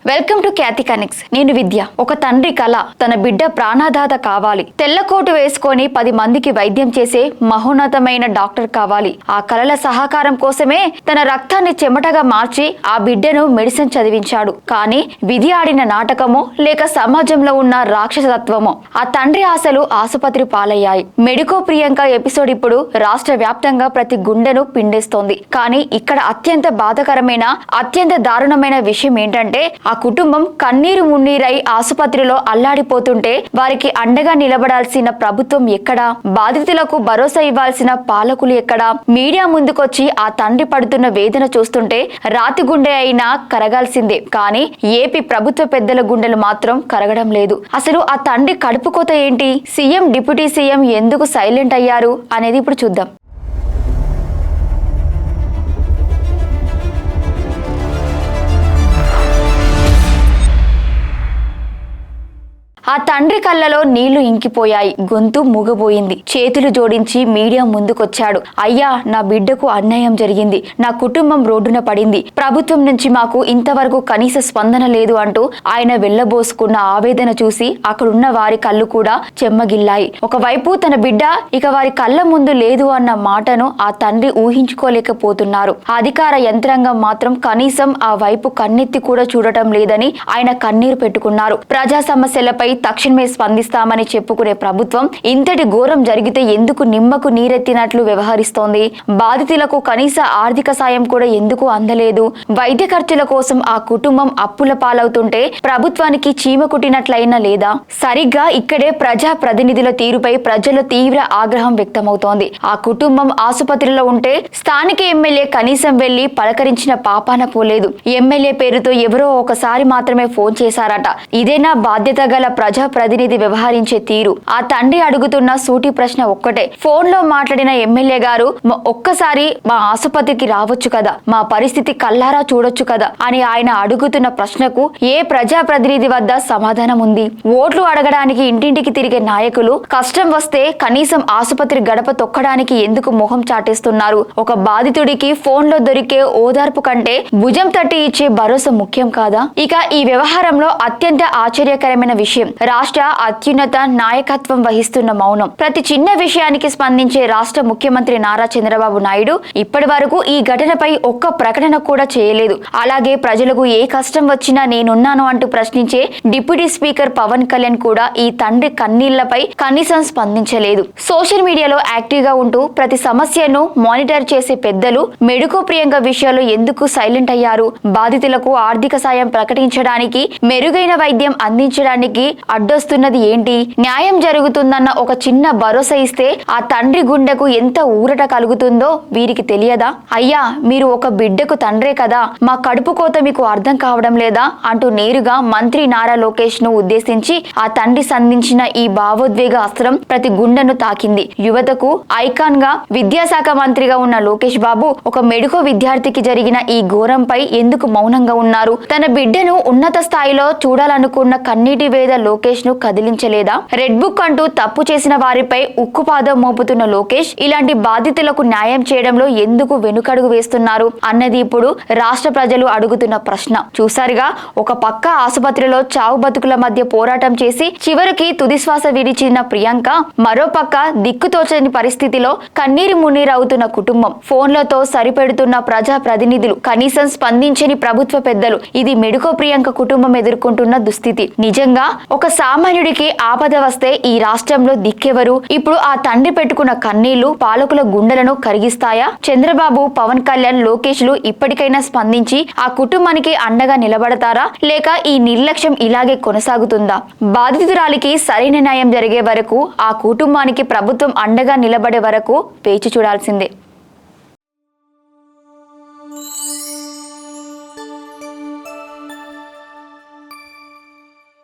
Welcome to Khyati connects. నేను విద్య. ఒక తండ్రి కళ తన బిడ్డ ప్రాణదాత కావాలి. తెల్లకోటు వేసుకొని 10 మందికి వైద్యం చేసే మహోన్నతమైన డాక్టర్ కావాలి. ఆ కళల సహకారం కోసమే తన రక్తాన్ని చెమటగా మార్చి ఆ బిడ్డను మెడిసిన్ చదివించాడు. కానీ విధి ఆడిన నాటకమో లేక సమాజంలో ఉన్న రాక్షసత్వమో ఆ తండ్రి ఆశలు ఆసుపత్రి పాలయ్యాయి. మెడికో ప్రియాంక ఎపిసోడ్ ఇప్పుడు రాష్ట్ర వ్యాప్తంగా ప్రతి గుండెను పిండేస్తోంది. కానీ ఇక్కడ అత్యంత బాధకరమైన అత్యంత దారుణమైన విషయం ఏంటంటే ఆ కుటుంబం కన్నీరు మున్నీరై ఆసుపత్రిలో అల్లాడిపోతుంటే వారికి అండగా నిలబడాల్సిన ప్రభుత్వం ఎక్కడా? బాధితులకు భరోసా ఇవ్వాల్సిన పాలకులు ఎక్కడా? మీడియా ముందుకొచ్చి ఆ తండ్రి పడుతున్న వేదన చూస్తుంటే రాతి గుండె అయినా కరగాల్సిందే. కానీ ఏపీ ప్రభుత్వ పెద్దల గుండెలు మాత్రం కరగడం లేదు. అసలు ఆ తండ్రి కడుపు కోత ఏంటి? సీఎం డిప్యూటీ సీఎం ఎందుకు సైలెంట్ అయ్యారు అనేది ఇప్పుడు చూద్దాం. ఆ తండ్రి కళ్ళలో నీళ్లు ఇంకిపోయాయి. గొంతు మూగబోయింది. చేతులు జోడించి మీడియా ముందుకొచ్చాడు. అయ్యా, నా బిడ్డకు అన్యాయం జరిగింది. నా కుటుంబం రోడ్డున పడింది. ప్రభుత్వం నుంచి మాకు ఇంతవరకు కనీస స్పందన లేదు అంటూ ఆయన వెళ్లబోసుకున్న ఆవేదన చూసి అక్కడున్న వారి కళ్ళు కూడా చెమ్మగిల్లాయి. ఒకవైపు తన బిడ్డ ఇక వారి కళ్ళ ముందు లేదు అన్న మాటను ఆ తండ్రి ఊహించుకోలేకపోతున్నారు. అధికార యంత్రాంగం మాత్రం కనీసం ఆ వైపు కన్నెత్తి కూడా చూడటం లేదని ఆయన కన్నీరు పెట్టుకున్నారు. ప్రజా సమస్యలపై తక్షణమే స్పందిస్తామని చెప్పుకునే ప్రభుత్వం ఇంతటి ఘోరం జరిగితే ఎందుకు నిమ్మకు నీరెత్తినట్లు వ్యవహరిస్తోంది? బాధితులకు కనీస ఆర్థిక సాయం కూడా ఎందుకు అందలేదు? వైద్య ఖర్చుల కోసం ఆ కుటుంబం అప్పుల పాలవుతుంటే ప్రభుత్వానికి చీమ కుట్టినట్లయినా లేదా? సరిగ్గా ఇక్కడే ప్రజా ప్రతినిధుల తీరుపై ప్రజల తీవ్ర ఆగ్రహం వ్యక్తమవుతోంది. ఆ కుటుంబం ఆసుపత్రిలో ఉంటే స్థానిక ఎమ్మెల్యే కనీసం వెళ్లి పలకరించిన పాపాన పోలేదు. ఎమ్మెల్యే పేరుతో ఎవరో ఒకసారి మాత్రమే ఫోన్ చేశారట. ఇదేనా బాధ్యత గల ప్రజా ప్రతినిధి వ్యవహరించే తీరు? ఆ తండ్రి అడుగుతున్న సూటి ప్రశ్న ఒక్కటే. ఫోన్ లో మాట్లాడిన ఎమ్మెల్యే గారు ఒక్కసారి మా ఆసుపత్రికి రావచ్చు కదా, మా పరిస్థితి కల్లారా చూడొచ్చు కదా అని ఆయన అడుగుతున్న ప్రశ్నకు ఏ ప్రజా ప్రతినిధి వద్ద సమాధానం ఉంది? ఓట్లు అడగడానికి ఇంటింటికి తిరిగే నాయకులు కష్టం వస్తే కనీసం ఆసుపత్రి గడప తొక్కడానికి ఎందుకు మొహం చాటేస్తున్నారు? ఒక బాధితుడికి ఫోన్ లో దొరికే ఓదార్పు కంటే భుజం తట్టి ఇచ్చే భరోసా ముఖ్యం కాదా? ఇక ఈ వ్యవహారంలో అత్యంత ఆశ్చర్యకరమైన విషయం, రాష్ట్ర అత్యున్నత నాయకత్వం వహిస్తున్న మౌనం. ప్రతి చిన్న విషయానికి స్పందించే రాష్ట్ర ముఖ్యమంత్రి నారా చంద్రబాబు నాయుడు ఇప్పటి వరకు ఈ ఘటనపై ఒక్క ప్రకటన కూడా చేయలేదు. అలాగే ప్రజలకు ఏ కష్టం వచ్చినా నేనున్నాను అంటూ ప్రశ్నించే డిప్యూటీ స్పీకర్ పవన్ కళ్యాణ్ కూడా ఈ తండ్రి కన్నీళ్లపై కనీసం స్పందించలేదు. సోషల్ మీడియాలో యాక్టివ్ గా ఉంటూ ప్రతి సమస్యను మానిటర్ చేసే పెద్దలు మెడికో ప్రియాంక విషయాలు ఎందుకు సైలెంట్ అయ్యారు? బాధితులకు ఆర్థిక సాయం ప్రకటించడానికి, మెరుగైన వైద్యం అందించడానికి అడ్డొస్తున్నది ఏంటి? న్యాయం జరుగుతుందన్న ఒక చిన్న భరోసా ఇస్తే ఆ తండ్రి గుండెకు ఎంత ఊరట కలుగుతుందో వీరికి తెలియదా? అయ్యా, మీరు ఒక బిడ్డకు తండ్రే కదా, మా కడుపు కోత మీకు అర్థం కావడం లేదా అంటూ నేరుగా మంత్రి నారా లోకేష్ ను ఉద్దేశించి ఆ తండ్రి సంధించిన ఈ భావోద్వేగ అస్త్రం ప్రతి గుండెను తాకింది. యువతకు ఐకాన్ గా విద్యాశాఖ మంత్రిగా ఉన్న లోకేష్ బాబు ఒక మెడికో విద్యార్థికి జరిగిన ఈ ఘోరంపై ఎందుకు మౌనంగా ఉన్నారు? తన బిడ్డను ఉన్నత స్థాయిలో చూడాలనుకున్న కన్నీటి వేద లోకేష్ ను కదిలించలేదా? రెడ్ బుక్ అంటూ తప్పు చేసిన వారిపై ఉక్కుపాదం మోపుతున్న లోకేష్ ఇలాంటి బాధితులకు న్యాయం చేయడంలో ఎందుకు వెనుకడుగు వేస్తున్నారు అన్నది ఇప్పుడు రాష్ట్ర ప్రజలు అడుగుతున్న ప్రశ్న. చూసారుగా, ఒక పక్క ఆసుపత్రిలో చావు బతుకుల మధ్య పోరాటం చేసి చివరికి తుదిశ్వాస విడిచిన ప్రియాంక, మరో పక్క దిక్కుతోచని పరిస్థితిలో కన్నీరు మున్నీరు అవుతున్న కుటుంబం, ఫోన్లతో సరిపెడుతున్న ప్రజా ప్రతినిధులు, కనీసం స్పందించని ప్రభుత్వ పెద్దలు. ఇది మెడికో ప్రియాంక కుటుంబం ఎదుర్కొంటున్న దుస్థితి. నిజంగా ఒక సామాన్యుడికి ఆపద వస్తే ఈ రాష్ట్రంలో దిక్కెవరు? ఇప్పుడు ఆ తండ్రి పెట్టుకున్న కన్నీళ్లు పాలకుల గుండెలను కరిగిస్తాయా? చంద్రబాబు, పవన్ కళ్యాణ్, లోకేష్ లు ఇప్పటికైనా స్పందించి ఆ కుటుంబానికి అండగా నిలబడతారా? లేక ఈ నిర్లక్ష్యం ఇలాగే కొనసాగుతుందా? బాధితురాలికి సరైన న్యాయం జరిగే వరకు, ఆ కుటుంబానికి ప్రభుత్వం అండగా నిలబడే వరకు వేచి చూడాల్సిందే.